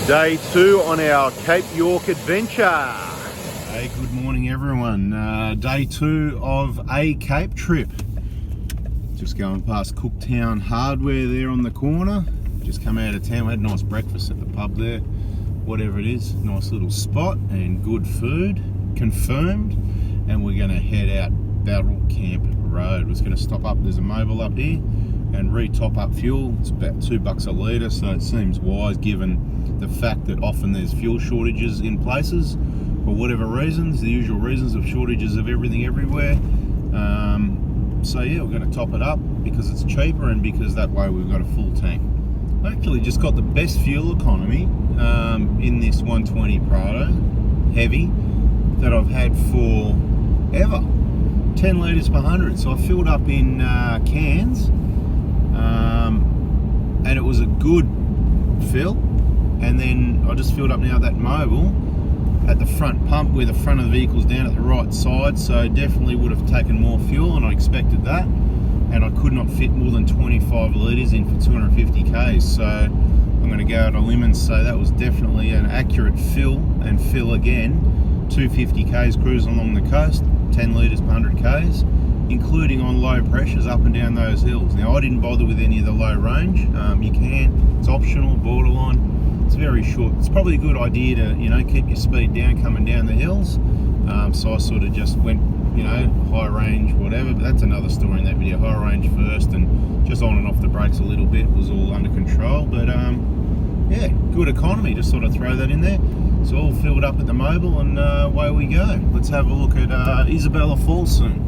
Day 2 on our Cape York adventure. Hey, good morning everyone. Day 2 of a Cape trip. Just going past Cooktown Hardware there on the corner. Just come out of town, we had a nice breakfast at the pub there. Whatever it is, nice little spot and good food, confirmed. And we're gonna head out Battle Camp Road. We're just gonna stop up, there's a mobile up here, and re-top up fuel. It's about $2 a litre, so it seems wise given the fact that often there's fuel shortages in places for whatever reasons, the usual reasons of shortages of everything everywhere. So yeah, we're going to top it up because it's cheaper and because that way we've got a full tank. I actually just got the best fuel economy in this 120 Prado heavy that I've had for ever. 10 litres per 100, so I filled up in cans and it was a good fill. And then I just filled up now that mobile at the front pump where the front of the vehicle's down at the right side, so definitely would have taken more fuel, and I expected that. And I could not fit more than 25 litres in for 250 k's, so I'm going to go out on a limb and say that was definitely an accurate fill and fill again. 250 k's cruising along the coast, 10 litres per 100 k's, including on low pressures up and down those hills. Now I didn't bother with any of the low range. You can, it's optional, borderline. It's very short. It's probably a good idea to, keep your speed down coming down the hills. So I sort of just went, high range, whatever, but that's another story in that video. High range first and just on and off the brakes a little bit, was all under control. But yeah, good economy, just sort of throw that in there. It's all filled up at the mobile and away we go. Let's have a look at Isabella Falls soon.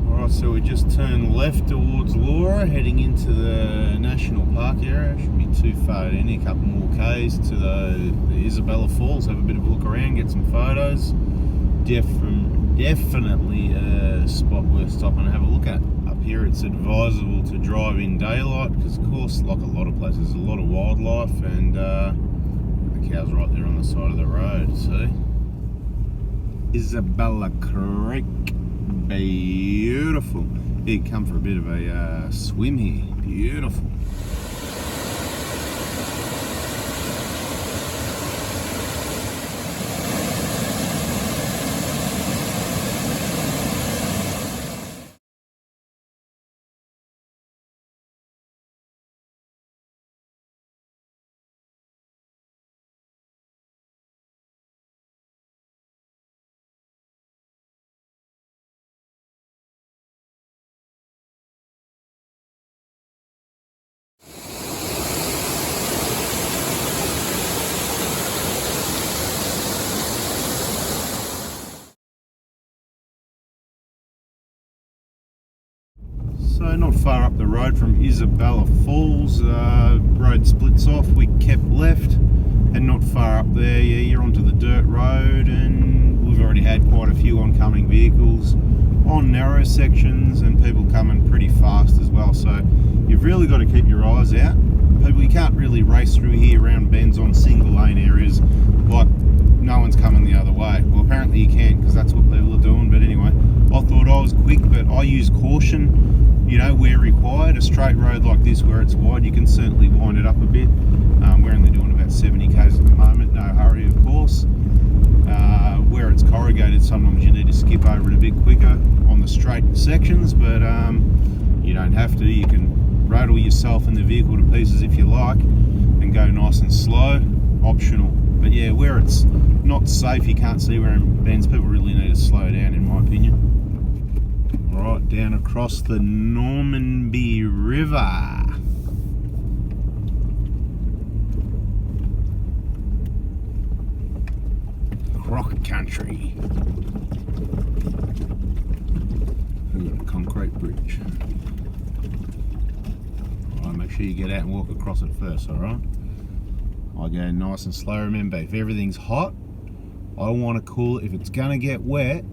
Alright, so we just turned left towards Laura, heading into the National Park area. Shouldn't be too far in, a couple more k's to the Isabella Falls. Have a bit of a look around, get some photos. Definitely a spot worth stopping and have a look at. Up here it's advisable to drive in daylight because of course, like a lot of places, there's a lot of wildlife, and the cow's right there on the side of the road, see? Isabella Creek. Beautiful. You can come for a bit of a swim here. Beautiful. So not far up the road from Isabella Falls, road splits off, we kept left, and not far up there, yeah, you're onto the dirt road, and we've already had quite a few oncoming vehicles on narrow sections and people coming pretty fast as well, so you've really got to keep your eyes out. People, you can't really race through here around bends on single lane areas like no one's coming the other way. Well, apparently you can, because that's what people are doing, but anyway, I thought I was quick, but I use caution. Where required. A straight road like this where it's wide, you can certainly wind it up a bit. We're only doing about 70 k's at the moment, no hurry of course. Where it's corrugated, sometimes you need to skip over it a bit quicker on the straight sections, but you don't have to. You can rattle yourself and the vehicle to pieces if you like and go nice and slow, optional. But yeah, where it's not safe, you can't see where it bends, people really need to slow down in my opinion. Right down across the Normanby River. Rock country. We've got a concrete bridge. Alright, make sure you get out and walk across it first, alright? I go nice and slow. Remember, if everything's hot, I want to cool it. If it's going to get wet,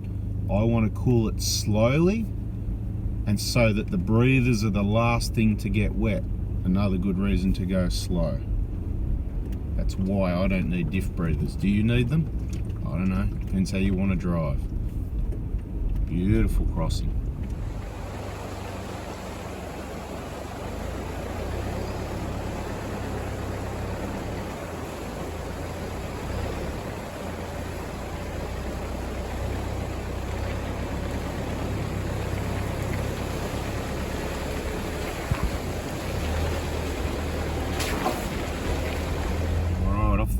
I want to cool it slowly, and so that the breathers are the last thing to get wet. Another good reason to go slow. That's why I don't need diff breathers. Do you need them? I don't know. Depends how you want to drive. Beautiful crossing.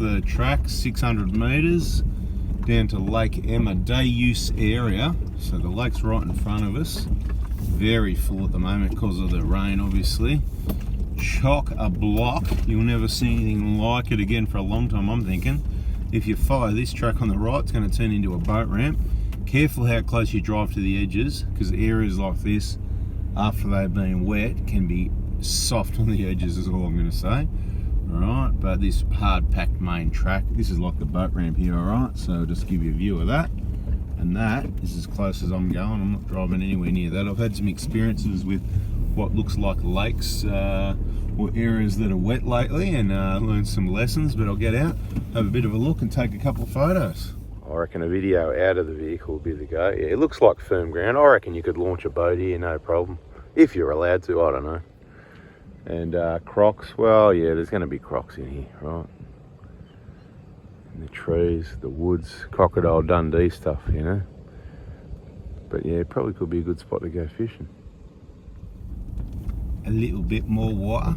the track, 600 metres, down to Lake Emma day use area. So the lake's right in front of us. Very full at the moment because of the rain, obviously. Chock a block. You'll never see anything like it again for a long time, I'm thinking. If you follow this track on the right, it's going to turn into a boat ramp. Careful how close you drive to the edges, because areas like this, after they've been wet, can be soft on the edges, is all I'm going to say. Alright, but this hard packed main track, this is like the boat ramp here, alright, so I'll just give you a view of that. And that is as close as I'm going. I'm not driving anywhere near that. I've had some experiences with what looks like lakes or areas that are wet lately, and learned some lessons, but I'll get out, have a bit of a look and take a couple of photos. I reckon a video out of the vehicle would be the go. Yeah, it looks like firm ground. I reckon you could launch a boat here, no problem. If you're allowed to, I don't know. And crocs, well, yeah, there's going to be crocs in here, right? And the trees, the woods, Crocodile Dundee stuff, you know. But yeah, it probably could be a good spot to go fishing. A little bit more water.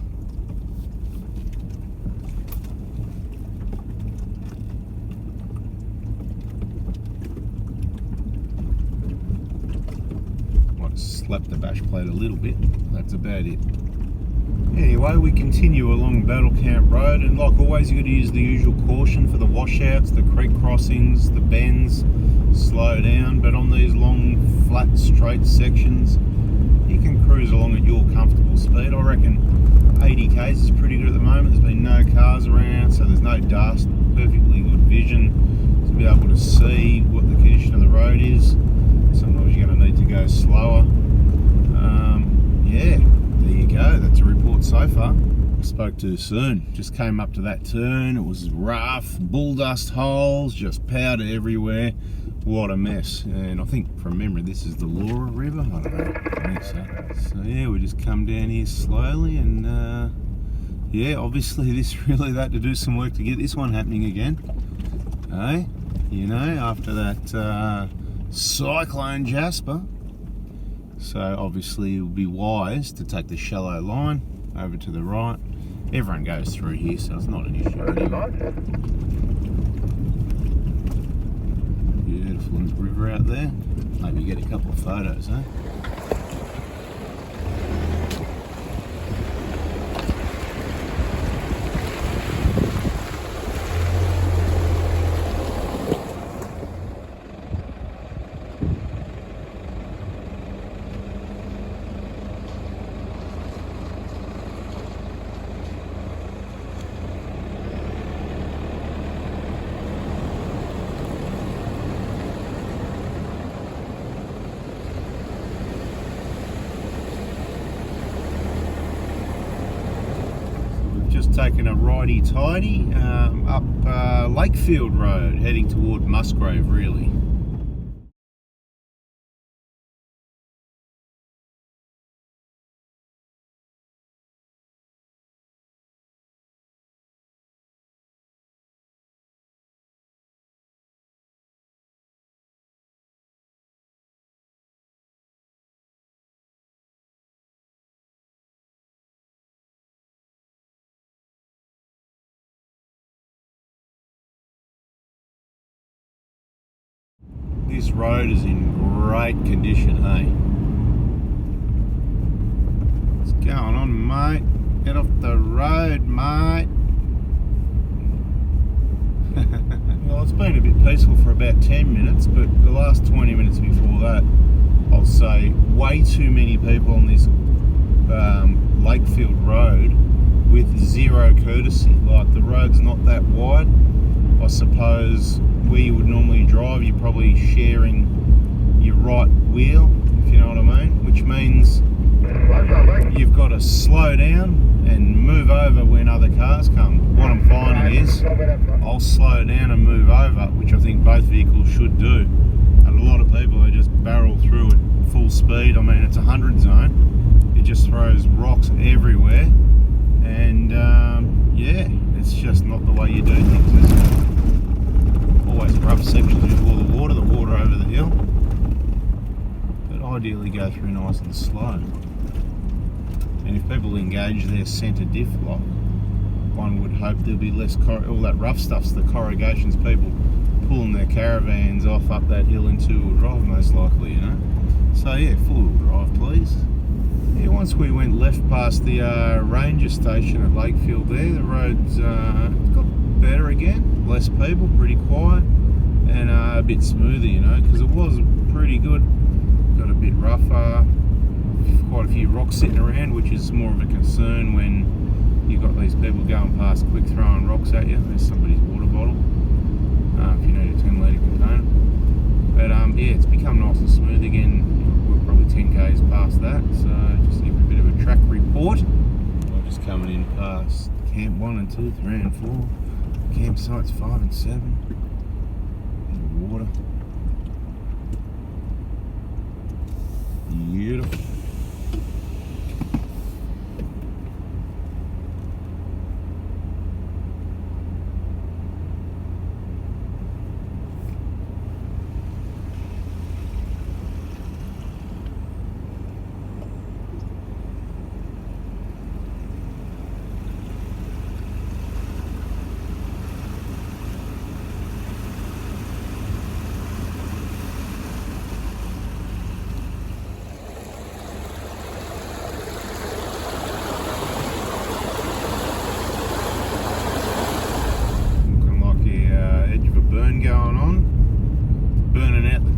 Might have slapped the bash plate a little bit. That's about it. Anyway, we continue along Battle Camp Road, and like always, you've got to use the usual caution for the washouts, the creek crossings, the bends. Slow down, but on these long, flat, straight sections, you can cruise along at your comfortable speed. I reckon 80 k's is pretty good at the moment. There's been no cars around, so there's no dust. Perfectly good vision to be able to see what the condition of the road is. Sometimes you're going to need to go slower. Yeah, there you go. That's a report so far. I spoke too soon. Just came up to that turn. It was rough, bull dust holes, just powder everywhere. What a mess. And I think from memory this is the Laura River. I don't know. I think so. So yeah, we just come down here slowly, and yeah, obviously this really had to do some work to get this one happening again. Hey, you know, after that cyclone Jasper. So obviously it would be wise to take the shallow line over to the right. Everyone goes through here, so it's not an issue anyway. Beautiful river out there. Maybe get a couple of photos, eh? Taking a righty-tighty up Lakefield Road, heading toward Musgrave, really. This road is in great condition, hey? What's going on, mate? Get off the road, mate. Well, it's been a bit peaceful for about 10 minutes, but the last 20 minutes before that, I'll say way too many people on this Lakefield Road with zero courtesy. Like, the road's not that wide. I suppose where you would normally drive, you're probably sharing your right wheel, if you know what I mean, which means you've got to slow down and move over when other cars come. What I'm finding is I'll slow down and move over, which I think both vehicles should do, and a lot of people, they just barrel through at full speed. I mean, it's a 100 zone, it just throws rocks everywhere, and yeah, it's just not the way you do things, is it? Always rough sections with all the water over the hill, but ideally go through nice and slow. And if people engage their centre diff lock, one would hope there'll be less all that rough stuff's the corrugations, people pulling their caravans off up that hill in two-wheel drive most likely, you know. So yeah, four-wheel drive please. Yeah, once we went left past the ranger station at Lakefield there, the roads got better again, less people, pretty quiet, and a bit smoother, you know, because it was pretty good. Got a bit rougher, quite a few rocks sitting around, which is more of a concern when you've got these people going past quick throwing rocks at you. There's somebody's water bottle, if you need a 10 litre container. But yeah, it's become nice and smooth again. We're probably 10 k's past that, so just to give a bit of a track report. I'm just coming in past camp 1 and 2, 3 and 4, campsites 5 and 7. Water. Beautiful.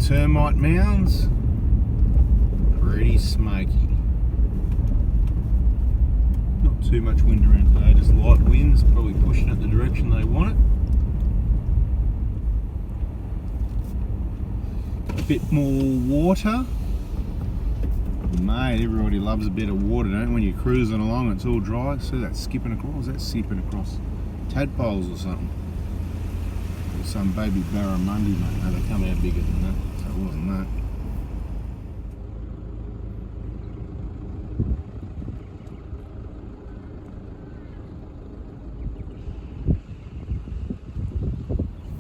Termite mounds, pretty smoky. Not too much wind around today, just light winds, probably pushing it the direction they want it. A bit more water. Mate, everybody loves a bit of water, don't they? When you're cruising along, it's all dry. See that skipping across? Is that sipping across? Tadpoles or something? Or some baby barramundi, mate. No, they come out bigger than that. It wasn't that.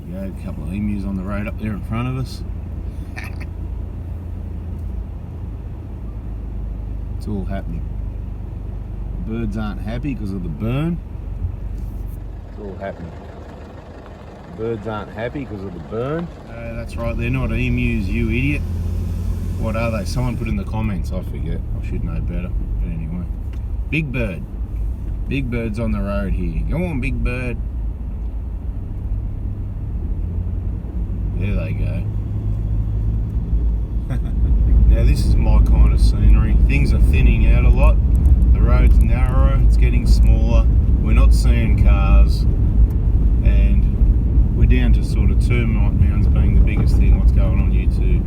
There we go, a couple of emus on the road up there in front of us. It's all happening. The birds aren't happy because of the burn. It's all happening. Birds aren't happy because of the burn. That's right, they're not emus, you idiot. What are they? Someone put in the comments, I forget. I should know better. But anyway. Big bird. Big bird's on the road here. Go on, big bird. There they go. Now this is my kind of scenery. Things are thinning out a lot. The road's narrower, it's getting smaller. We're not seeing cars. And we're down to sort of termite mounds being the biggest thing. What's going on YouTube?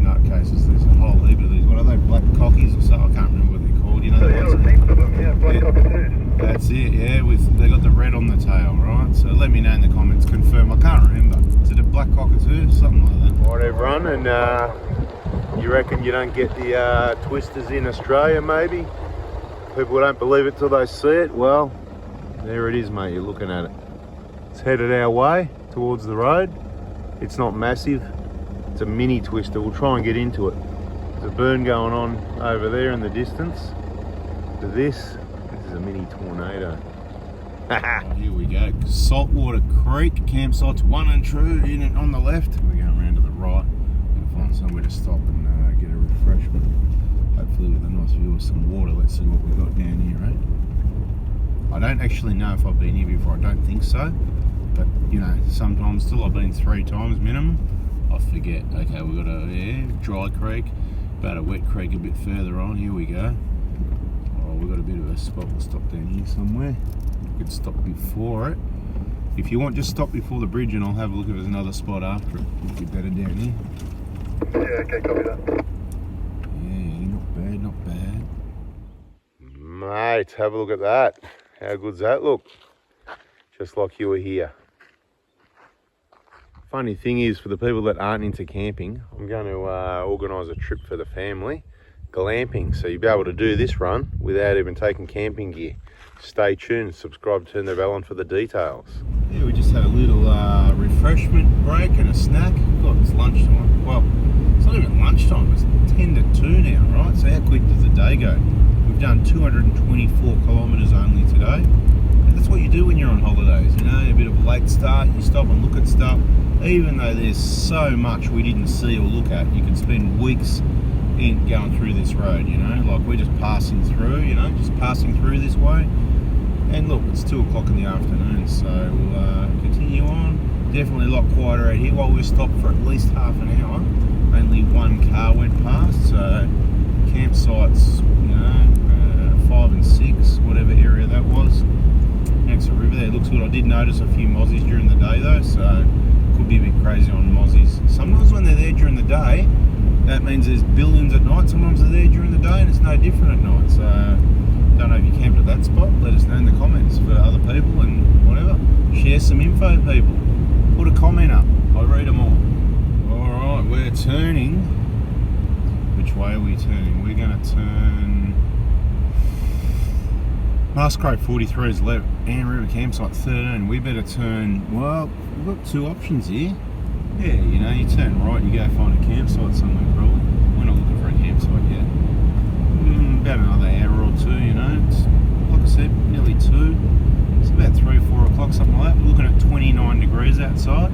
Nutcases. There's a whole heap of these. What are they? Black cockies or so? I can't remember what they're called. You know the ones? Yeah, black cockatoos. That's it. Yeah, they got the red on the tail, right? So let me know in the comments. Confirm. I can't remember. Is it a black cockatoo? Something like that. Right, everyone, and you reckon you don't get the twisters in Australia? Maybe people don't believe it till they see it. Well, there it is, mate. You're looking at it. It's headed our way towards the road. It's not massive. It's a mini twister. We'll try and get into it. There's a burn going on over there in the distance. To this is a mini tornado. Here we go. Saltwater Creek, campsites 1 and 2 in it on the left. We're going around to the right. We'll find somewhere to stop and get a refreshment. Hopefully with a nice view of some water. Let's see what we've got down here, right? I don't actually know if I've been here before. I don't think so. But, you know, sometimes still I've been 3 times minimum. I forget. Okay, we've got a dry creek, about a wet creek a bit further on. Here we go. Oh, we've got a bit of a spot. We'll stop down here somewhere. We could stop before it. If you want, just stop before the bridge and I'll have a look if there's another spot after it. It'll be better down here. Yeah, okay, copy that. Yeah, not bad, not bad. Mate, have a look at that. How good's that look? Just like you were here. Funny thing is, for the people that aren't into camping, I'm going to organise a trip for the family, glamping, so you'll be able to do this run without even taking camping gear. Stay tuned, subscribe, turn the bell on for the details. Yeah, we just had a little refreshment break and a snack. God, it's lunchtime. Well, it's not even lunchtime, it's 10 to 2 now, right? So how quick does the day go? We've done 224 kilometres only today. that's what you do when you're on holidays, you know, a bit of a late start, you stop and look at stuff. Even though there's so much we didn't see or look at, you can spend weeks in going through this road, you know, like we're just passing through, you know, just passing through this way. And look, it's 2 o'clock in the afternoon, so we'll continue on. Definitely a lot quieter out here. While we stopped for at least half an hour, only one car went past, so campsites, you know, 5 and 6, whatever area that was, next to the river there. It looks good. I did notice a few mozzies during the day though, so could be a bit crazy on mozzies. Sometimes when they're there during the day, that means there's billions at night. Sometimes they're there during the day and it's no different at night. So don't know if you camped at that spot. Let us know in the comments for other people and whatever. Share some info, people. Put a comment up. I read them all. Alright, we're turning. Which way are we turning? We're going to turn Musgrave 43 is left, Ann River Campsite 13. We better turn, well, we've got 2 options here. Yeah, you know, you turn right, you go find a campsite somewhere probably. We're not looking for a campsite yet. About another hour or 2, you know. It's, like I said, nearly 2. It's about 3 or 4 o'clock, something like that. We're looking at 29 degrees outside.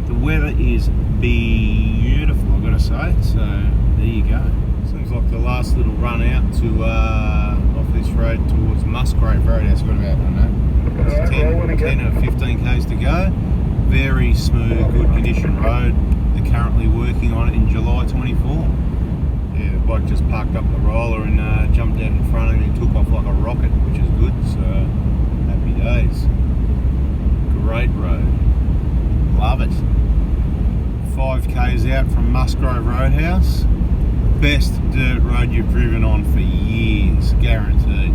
The weather is beautiful, I've got to say. So, there you go. Seems like the last little run out to off this road towards Musgrave Road. It's got about, I don't know, it's 10 or 15 k's to go. Very smooth, good condition road. They're currently working on it in July 24. Yeah, the bloke just parked up the roller and jumped out in front and he took off like a rocket, which is good. So happy days. Great road. Love it. 5 k's out from Musgrave Roadhouse. Best dirt road you've driven on for years, guaranteed.